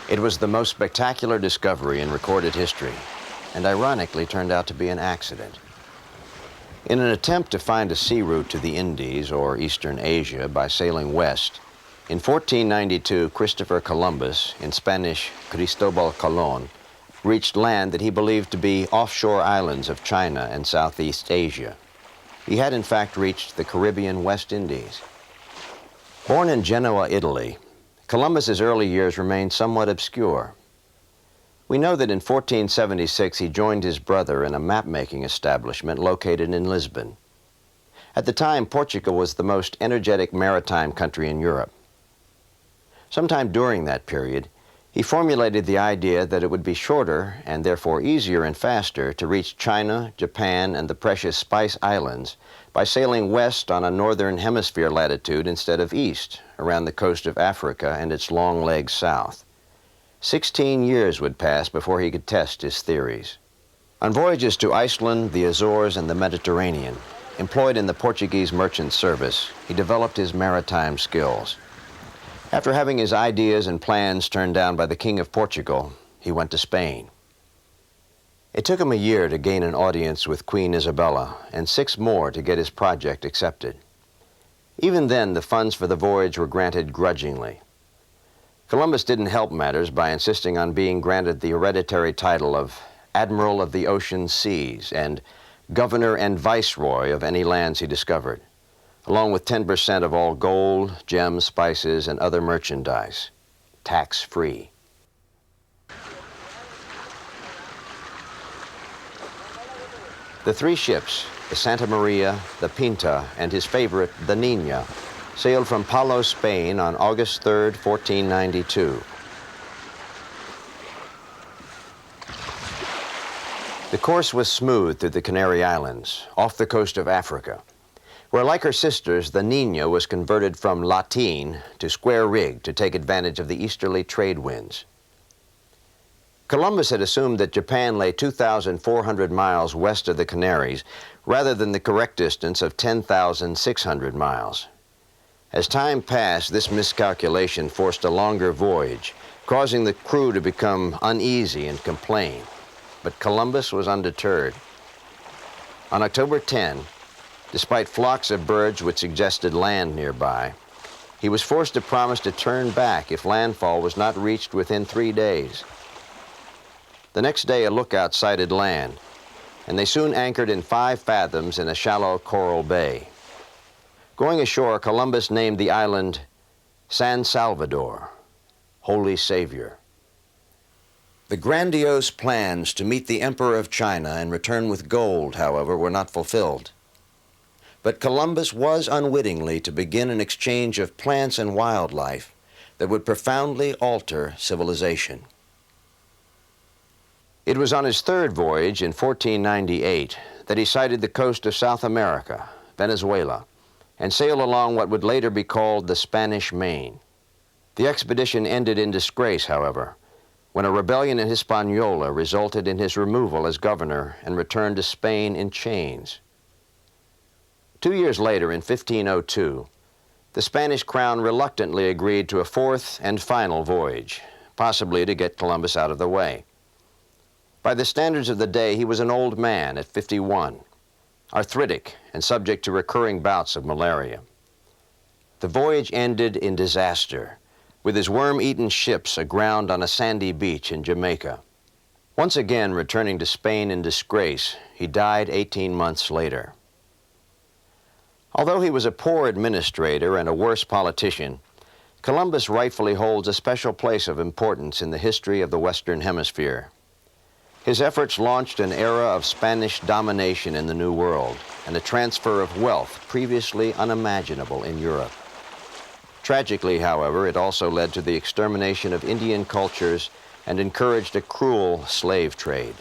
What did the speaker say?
It was the most spectacular discovery in recorded history, and ironically turned out to be an accident. In an attempt to find a sea route to the Indies or Eastern Asia by sailing west, in 1492, Christopher Columbus, in Spanish Cristobal Colon, reached land that he believed to be offshore islands of China and Southeast Asia. He had in fact reached the Caribbean West Indies. Born in Genoa, Italy, Columbus's early years remained somewhat obscure. We know that in 1476 he joined his brother in a map-making establishment located in Lisbon. At the time, Portugal was the most energetic maritime country in Europe. Sometime during that period, he formulated the idea that it would be shorter and therefore easier and faster to reach China, Japan, and the precious Spice Islands by sailing west on a northern hemisphere latitude instead of east, around the coast of Africa and its long legs south. 16 years would pass before he could test his theories. On voyages to Iceland, the Azores, and the Mediterranean, employed in the Portuguese merchant service, he developed his maritime skills. After having his ideas and plans turned down by the King of Portugal, he went to Spain. It took him a year to gain an audience with Queen Isabella and 6 more to get his project accepted. Even then, the funds for the voyage were granted grudgingly. Columbus didn't help matters by insisting on being granted the hereditary title of Admiral of the Ocean Seas and Governor and Viceroy of any lands he discovered, along with 10% of all gold, gems, spices, and other merchandise, tax-free. The 3 ships, the Santa Maria, the Pinta, and his favorite, the Niña, sailed from Palos, Spain on August 3, 1492. The course was smooth through the Canary Islands, off the coast of Africa, where, like her sisters, the Niña was converted from lateen to square-rigged to take advantage of the easterly trade winds. Columbus had assumed that Japan lay 2,400 miles west of the Canaries, rather than the correct distance of 10,600 miles. As time passed, this miscalculation forced a longer voyage, causing the crew to become uneasy and complain. But Columbus was undeterred. On October 10, despite flocks of birds which suggested land nearby, he was forced to promise to turn back if landfall was not reached within 3 days. The next day, a lookout sighted land, and they soon anchored in 5 fathoms in a shallow coral bay. Going ashore, Columbus named the island San Salvador, Holy Savior. The grandiose plans to meet the Emperor of China and return with gold, however, were not fulfilled. But Columbus was unwittingly to begin an exchange of plants and wildlife that would profoundly alter civilization. It was on his 3rd voyage in 1498 that he sighted the coast of South America, Venezuela, and sailed along what would later be called the Spanish Main. The expedition ended in disgrace, however, when a rebellion in Hispaniola resulted in his removal as governor and return to Spain in chains. 2 years later, in 1502, the Spanish crown reluctantly agreed to a 4th and final voyage, possibly to get Columbus out of the way. By the standards of the day, he was an old man at 51, arthritic and subject to recurring bouts of malaria. The voyage ended in disaster, with his worm-eaten ships aground on a sandy beach in Jamaica. Once again returning to Spain in disgrace, he died 18 months later. Although he was a poor administrator and a worse politician, Columbus rightfully holds a special place of importance in the history of the Western Hemisphere. His efforts launched an era of Spanish domination in the New World and a transfer of wealth previously unimaginable in Europe. Tragically, however, it also led to the extermination of Indian cultures and encouraged a cruel slave trade.